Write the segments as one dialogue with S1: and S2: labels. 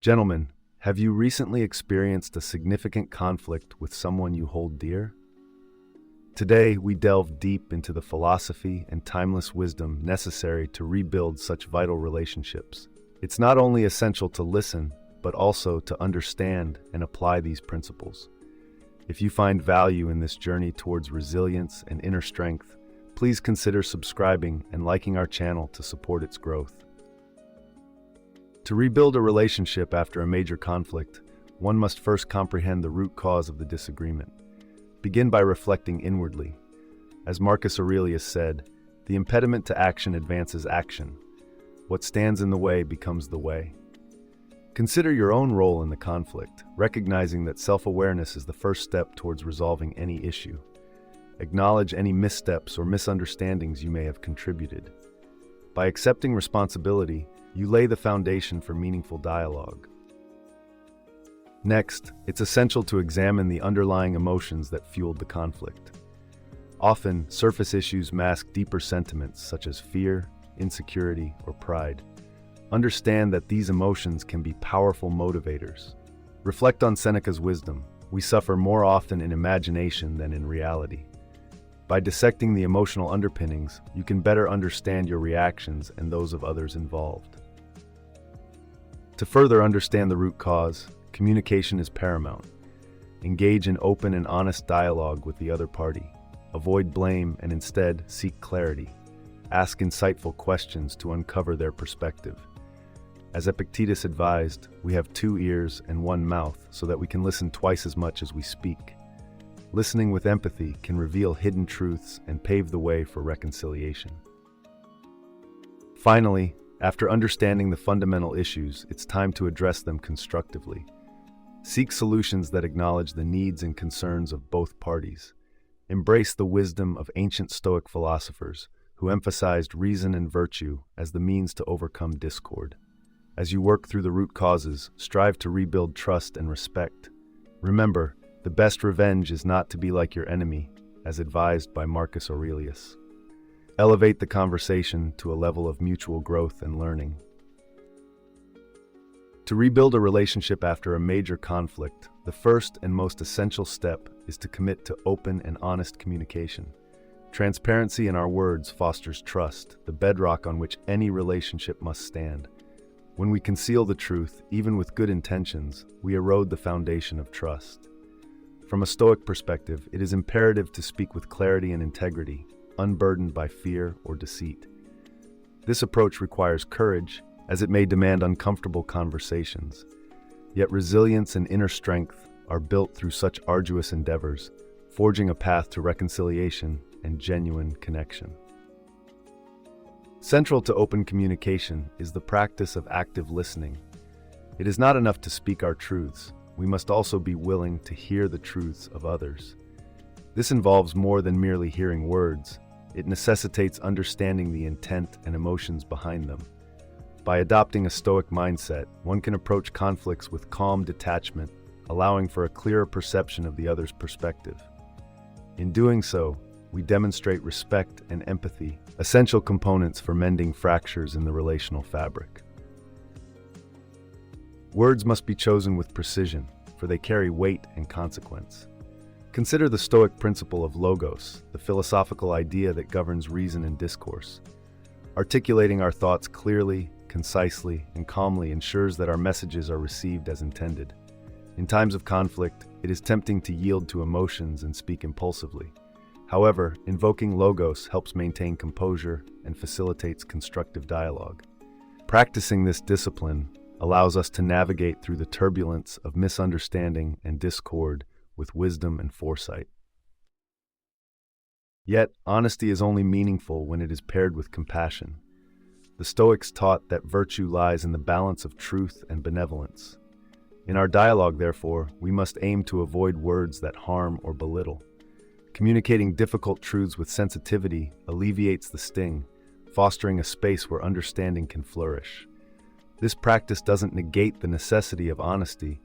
S1: Gentlemen, have you recently experienced a significant conflict with someone you hold dear? Today, we delve deep into the philosophy and timeless wisdom necessary to rebuild such vital relationships. It's not only essential to listen, but also to understand and apply these principles. If you find value in this journey towards resilience and inner strength, please consider subscribing and liking our channel to support its growth. To rebuild a relationship after a major conflict, one must first comprehend the root cause of the disagreement. Begin by reflecting inwardly. As Marcus Aurelius said, the impediment to action advances action. What stands in the way becomes the way. Consider your own role in the conflict, recognizing that self-awareness is the first step towards resolving any issue. Acknowledge any missteps or misunderstandings you may have contributed. By accepting responsibility, you lay the foundation for meaningful dialogue. Next, it's essential to examine the underlying emotions that fueled the conflict. Often, surface issues mask deeper sentiments such as fear, insecurity, or pride. Understand that these emotions can be powerful motivators. Reflect on Seneca's wisdom. We suffer more often in imagination than in reality. By dissecting the emotional underpinnings, you can better understand your reactions and those of others involved. To further understand the root cause, communication is paramount. Engage in open and honest dialogue with the other party. Avoid blame and instead seek clarity. Ask insightful questions to uncover their perspective. As Epictetus advised, we have 2 ears and 1 mouth so that we can listen twice as much as we speak. Listening with empathy can reveal hidden truths and pave the way for reconciliation. Finally, after understanding the fundamental issues, it's time to address them constructively. Seek solutions that acknowledge the needs and concerns of both parties. Embrace the wisdom of ancient Stoic philosophers who emphasized reason and virtue as the means to overcome discord. As you work through the root causes, strive to rebuild trust and respect. Remember, the best revenge is not to be like your enemy, as advised by Marcus Aurelius. Elevate the conversation to a level of mutual growth and learning. To rebuild a relationship after a major conflict, the first and most essential step is to commit to open and honest communication. Transparency in our words fosters trust, the bedrock on which any relationship must stand. When we conceal the truth, even with good intentions, we erode the foundation of trust. From a Stoic perspective, it is imperative to speak with clarity and integrity, unburdened by fear or deceit. This approach requires courage, as it may demand uncomfortable conversations. Yet resilience and inner strength are built through such arduous endeavors, forging a path to reconciliation and genuine connection. Central to open communication is the practice of active listening. It is not enough to speak our truths. We must also be willing to hear the truths of others. This involves more than merely hearing words. It necessitates understanding the intent and emotions behind them. By adopting a Stoic mindset, one can approach conflicts with calm detachment, allowing for a clearer perception of the other's perspective. In doing so, we demonstrate respect and empathy, essential components for mending fractures in the relational fabric. Words must be chosen with precision, for they carry weight and consequence. Consider the Stoic principle of logos, the philosophical idea that governs reason and discourse. Articulating our thoughts clearly, concisely, and calmly ensures that our messages are received as intended. In times of conflict, it is tempting to yield to emotions and speak impulsively. However, invoking logos helps maintain composure and facilitates constructive dialogue. Practicing this discipline allows us to navigate through the turbulence of misunderstanding and discord with wisdom and foresight. Yet, honesty is only meaningful when it is paired with compassion. The Stoics taught that virtue lies in the balance of truth and benevolence. In our dialogue, therefore, we must aim to avoid words that harm or belittle. Communicating difficult truths with sensitivity alleviates the sting, fostering a space where understanding can flourish. This practice doesn't negate the necessity of honesty,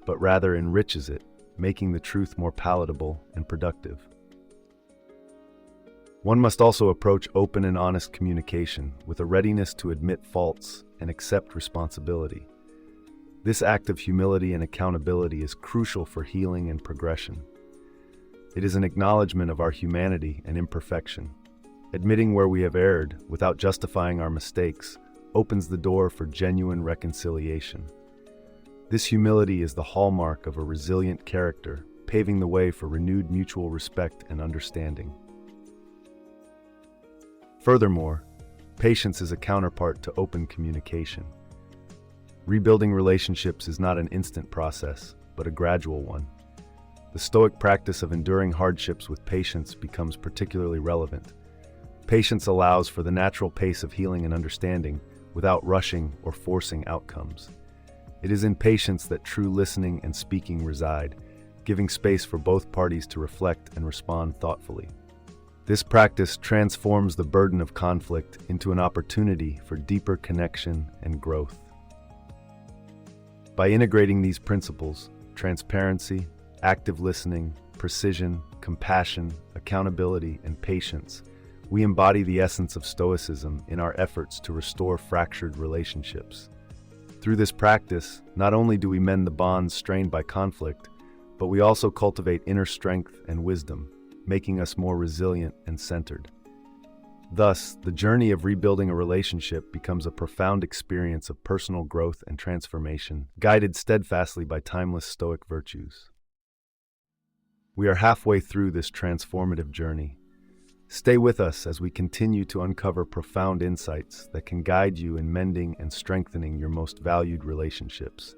S1: but rather enriches it, making the truth more palatable and productive. One must also approach open and honest communication with a readiness to admit faults and accept responsibility. This act of humility and accountability is crucial for healing and progression. It is an acknowledgement of our humanity and imperfection. Admitting where we have erred without justifying our mistakes opens the door for genuine reconciliation. This humility is the hallmark of a resilient character, paving the way for renewed mutual respect and understanding. Furthermore, patience is a counterpart to open communication. Rebuilding relationships is not an instant process, but a gradual one. The Stoic practice of enduring hardships with patience becomes particularly relevant. Patience allows for the natural pace of healing and understanding without rushing or forcing outcomes. It is in patience that true listening and speaking reside, giving space for both parties to reflect and respond thoughtfully. This practice transforms the burden of conflict into an opportunity for deeper connection and growth. By integrating these principles, transparency, active listening, precision, compassion, accountability, and patience, we embody the essence of Stoicism in our efforts to restore fractured relationships. Through this practice, not only do we mend the bonds strained by conflict, but we also cultivate inner strength and wisdom, making us more resilient and centered. Thus, the journey of rebuilding a relationship becomes a profound experience of personal growth and transformation, guided steadfastly by timeless Stoic virtues. We are halfway through this transformative journey. Stay with us as we continue to uncover profound insights that can guide you in mending and strengthening your most valued relationships.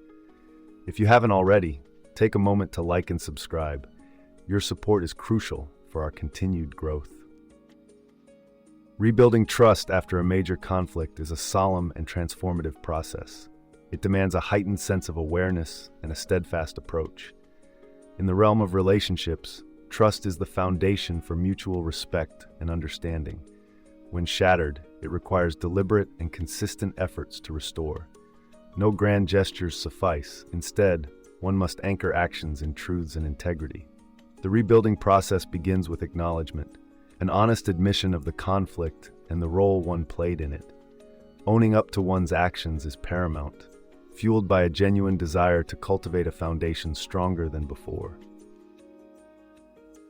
S1: If you haven't already, take a moment to like and subscribe. Your support is crucial for our continued growth. Rebuilding trust after a major conflict is a solemn and transformative process. It demands a heightened sense of awareness and a steadfast approach. In the realm of relationships, trust is the foundation for mutual respect and understanding. When shattered, it requires deliberate and consistent efforts to restore. No grand gestures suffice. Instead, one must anchor actions in truths and integrity. The rebuilding process begins with acknowledgement, an honest admission of the conflict and the role one played in it. Owning up to one's actions is paramount, fueled by a genuine desire to cultivate a foundation stronger than before.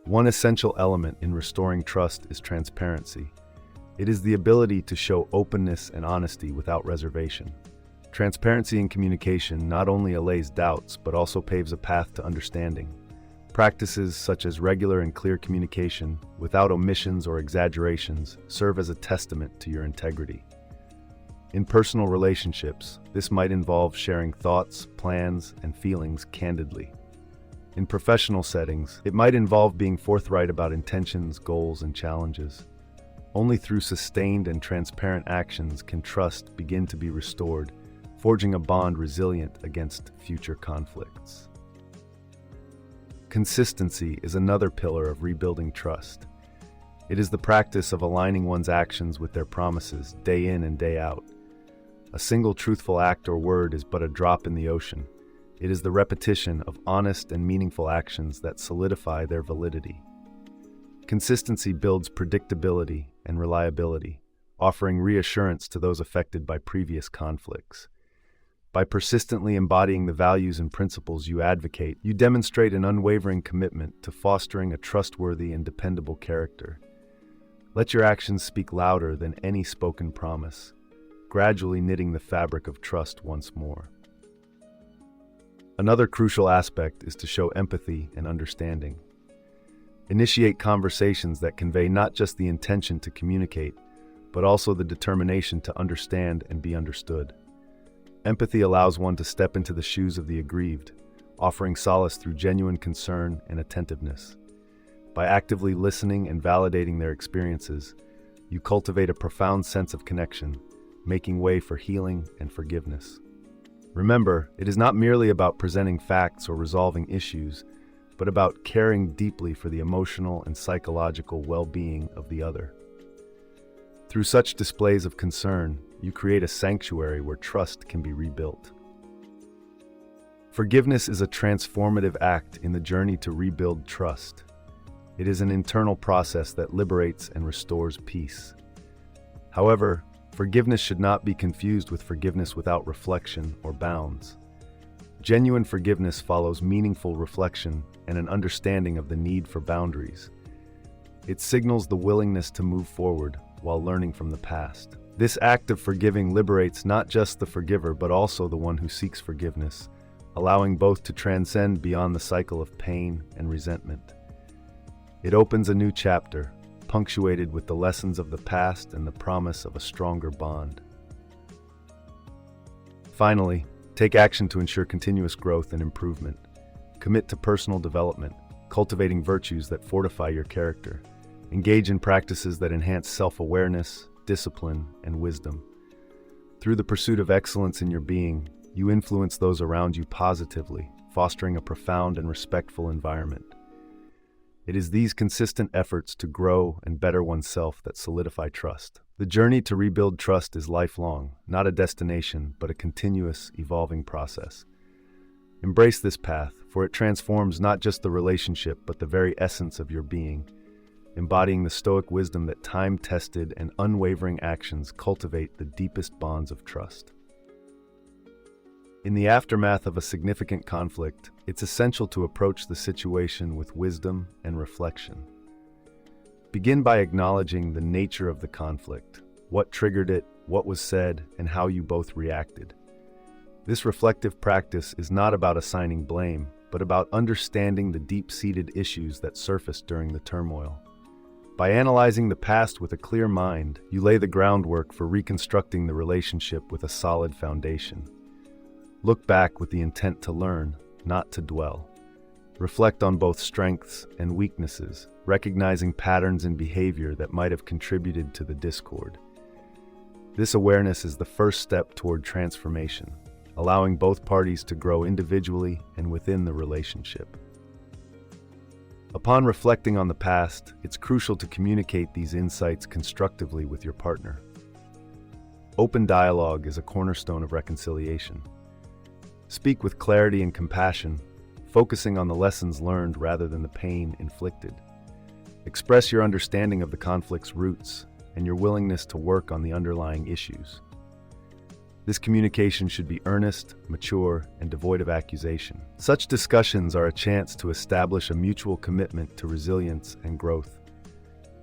S1: One essential element in restoring trust is transparency. It is the ability to show openness and honesty without reservation. Transparency in communication not only allays doubts, but also paves a path to understanding. Practices such as regular and clear communication, without omissions or exaggerations, serve as a testament to your integrity. In personal relationships, this might involve sharing thoughts, plans, and feelings candidly. In professional settings, it might involve being forthright about intentions, goals, and challenges. Only through sustained and transparent actions can trust begin to be restored, forging a bond resilient against future conflicts. Consistency is another pillar of rebuilding trust. It is the practice of aligning one's actions with their promises day in and day out. A single truthful act or word is but a drop in the ocean. It is the repetition of honest and meaningful actions that solidify their validity. Consistency builds predictability and reliability, offering reassurance to those affected by previous conflicts. By persistently embodying the values and principles you advocate, you demonstrate an unwavering commitment to fostering a trustworthy and dependable character. Let your actions speak louder than any spoken promise, gradually knitting the fabric of trust once more. Another crucial aspect is to show empathy and understanding. Initiate conversations that convey not just the intention to communicate, but also the determination to understand and be understood. Empathy allows one to step into the shoes of the aggrieved, offering solace through genuine concern and attentiveness. By actively listening and validating their experiences, you cultivate a profound sense of connection, making way for healing and forgiveness. Remember, it is not merely about presenting facts or resolving issues, but about caring deeply for the emotional and psychological well-being of the other. Through such displays of concern, you create a sanctuary where trust can be rebuilt. Forgiveness is a transformative act in the journey to rebuild trust. It is an internal process that liberates and restores peace. However, forgiveness should not be confused with forgiveness without reflection or bounds. Genuine forgiveness follows meaningful reflection and an understanding of the need for boundaries. It signals the willingness to move forward while learning from the past. This act of forgiving liberates not just the forgiver but also the one who seeks forgiveness, allowing both to transcend beyond the cycle of pain and resentment. It opens a new chapter, punctuated with the lessons of the past and the promise of a stronger bond. Finally, take action to ensure continuous growth and improvement. Commit to personal development, cultivating virtues that fortify your character. Engage in practices that enhance self-awareness, discipline, and wisdom. Through the pursuit of excellence in your being, you influence those around you positively, fostering a profound and respectful environment. It is these consistent efforts to grow and better oneself that solidify trust. The journey to rebuild trust is lifelong, not a destination, but a continuous, evolving process. Embrace this path, for it transforms not just the relationship, but the very essence of your being, embodying the Stoic wisdom that time-tested and unwavering actions cultivate the deepest bonds of trust. In the aftermath of a significant conflict, it's essential to approach the situation with wisdom and reflection. Begin by acknowledging the nature of the conflict, what triggered it, what was said, and how you both reacted. This reflective practice is not about assigning blame, but about understanding the deep-seated issues that surfaced during the turmoil. By analyzing the past with a clear mind, you lay the groundwork for reconstructing the relationship with a solid foundation. Look back with the intent to learn, not to dwell. Reflect on both strengths and weaknesses, recognizing patterns in behavior that might have contributed to the discord. This awareness is the first step toward transformation, allowing both parties to grow individually and within the relationship. Upon reflecting on the past, it's crucial to communicate these insights constructively with your partner. Open dialogue is a cornerstone of reconciliation. Speak with clarity and compassion, focusing on the lessons learned rather than the pain inflicted. Express your understanding of the conflict's roots and your willingness to work on the underlying issues. This communication should be earnest, mature, and devoid of accusation. Such discussions are a chance to establish a mutual commitment to resilience and growth.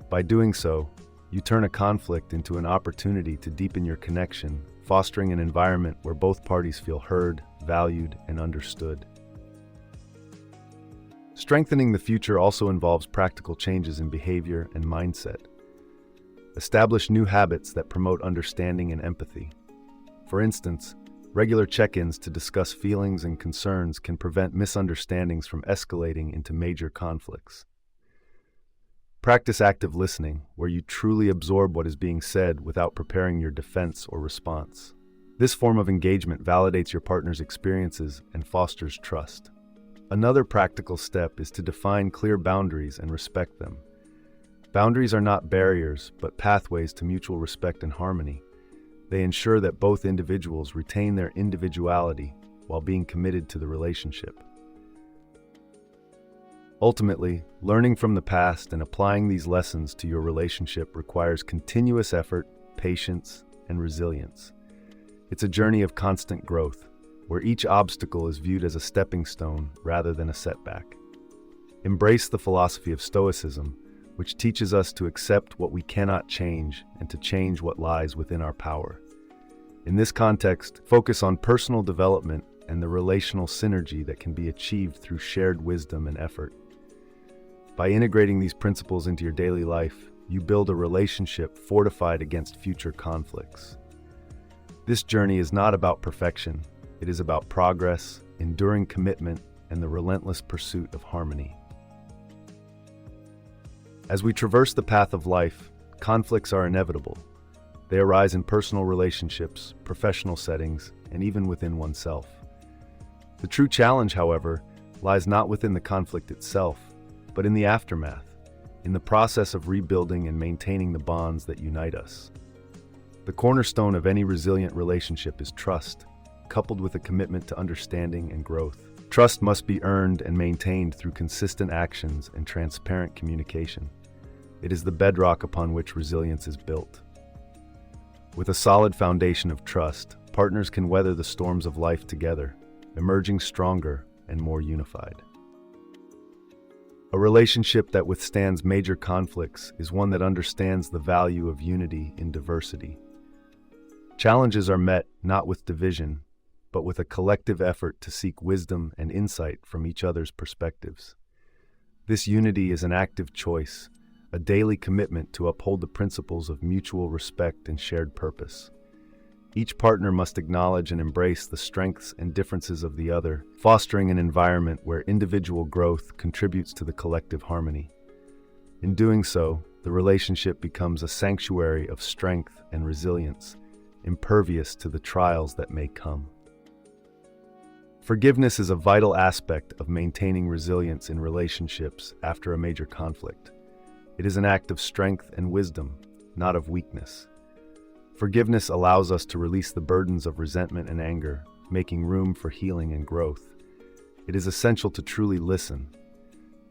S1: By doing so, you turn a conflict into an opportunity to deepen your connection, fostering an environment where both parties feel heard, valued, and understood. Strengthening the future also involves practical changes in behavior and mindset. Establish new habits that promote understanding and empathy. For instance, regular check-ins to discuss feelings and concerns can prevent misunderstandings from escalating into major conflicts. Practice active listening, where you truly absorb what is being said without preparing your defense or response. This form of engagement validates your partner's experiences and fosters trust. Another practical step is to define clear boundaries and respect them. Boundaries are not barriers, but pathways to mutual respect and harmony. They ensure that both individuals retain their individuality while being committed to the relationship. Ultimately, learning from the past and applying these lessons to your relationship requires continuous effort, patience, and resilience. It's a journey of constant growth, where each obstacle is viewed as a stepping stone rather than a setback. Embrace the philosophy of Stoicism, which teaches us to accept what we cannot change and to change what lies within our power. In this context, focus on personal development and the relational synergy that can be achieved through shared wisdom and effort. By integrating these principles into your daily life, you build a relationship fortified against future conflicts. This journey is not about perfection. It is about progress, enduring commitment, and the relentless pursuit of harmony. As we traverse the path of life, conflicts are inevitable. They arise in personal relationships, professional settings, and even within oneself. The true challenge, however, lies not within the conflict itself, but in the aftermath, in the process of rebuilding and maintaining the bonds that unite us. The cornerstone of any resilient relationship is trust, coupled with a commitment to understanding and growth. Trust must be earned and maintained through consistent actions and transparent communication. It is the bedrock upon which resilience is built. With a solid foundation of trust, partners can weather the storms of life together, emerging stronger and more unified. A relationship that withstands major conflicts is one that understands the value of unity in diversity. Challenges are met not with division, but with a collective effort to seek wisdom and insight from each other's perspectives. This unity is an active choice, a daily commitment to uphold the principles of mutual respect and shared purpose. Each partner must acknowledge and embrace the strengths and differences of the other, fostering an environment where individual growth contributes to the collective harmony. In doing so, the relationship becomes a sanctuary of strength and resilience, impervious to the trials that may come. Forgiveness is a vital aspect of maintaining resilience in relationships after a major conflict. It is an act of strength and wisdom, not of weakness. Forgiveness allows us to release the burdens of resentment and anger, making room for healing and growth. It is essential to truly listen,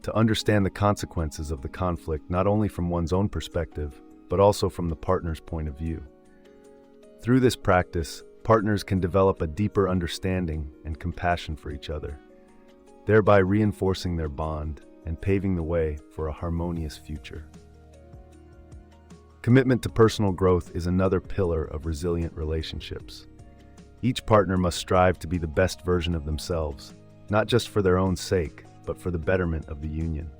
S1: to understand the consequences of the conflict not only from one's own perspective, but also from the partner's point of view. Through this practice, partners can develop a deeper understanding and compassion for each other, thereby reinforcing their bond and paving the way for a harmonious future. Commitment to personal growth is another pillar of resilient relationships. Each partner must strive to be the best version of themselves, not just for their own sake, but for the betterment of the union.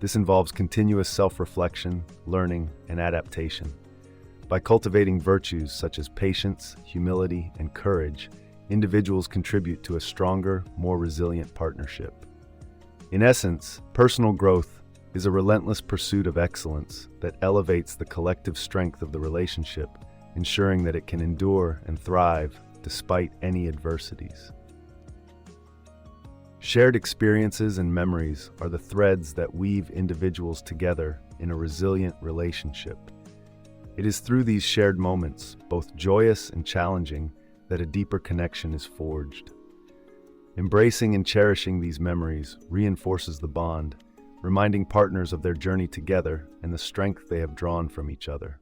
S1: This involves continuous self-reflection, learning, and adaptation. By cultivating virtues such as patience, humility, and courage, individuals contribute to a stronger, more resilient partnership. In essence, personal growth is a relentless pursuit of excellence that elevates the collective strength of the relationship, ensuring that it can endure and thrive despite any adversities. Shared experiences and memories are the threads that weave individuals together in a resilient relationship. It is through these shared moments, both joyous and challenging, that a deeper connection is forged. Embracing and cherishing these memories reinforces the bond, reminding partners of their journey together and the strength they have drawn from each other.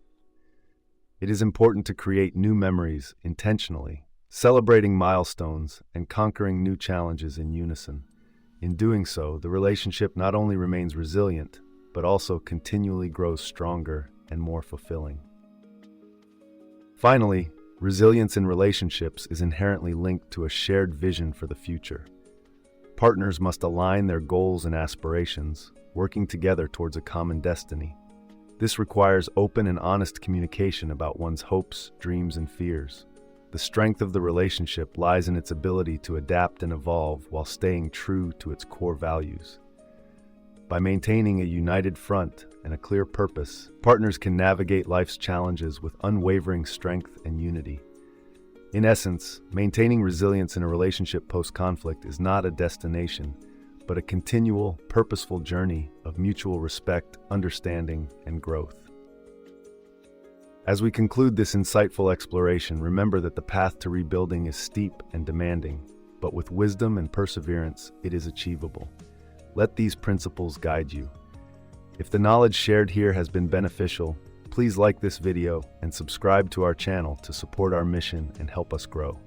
S1: It is important to create new memories intentionally, celebrating milestones and conquering new challenges in unison. In doing so, the relationship not only remains resilient, but also continually grows stronger and more fulfilling. Finally, resilience in relationships is inherently linked to a shared vision for the future. Partners must align their goals and aspirations, working together towards a common destiny. This requires open and honest communication about one's hopes, dreams, and fears. The strength of the relationship lies in its ability to adapt and evolve while staying true to its core values. By maintaining a united front and a clear purpose, partners can navigate life's challenges with unwavering strength and unity. In essence, maintaining resilience in a relationship post-conflict is not a destination, but a continual, purposeful journey of mutual respect, understanding, and growth. As we conclude this insightful exploration, remember that the path to rebuilding is steep and demanding, but with wisdom and perseverance, it is achievable. Let these principles guide you. If the knowledge shared here has been beneficial, please like this video and subscribe to our channel to support our mission and help us grow.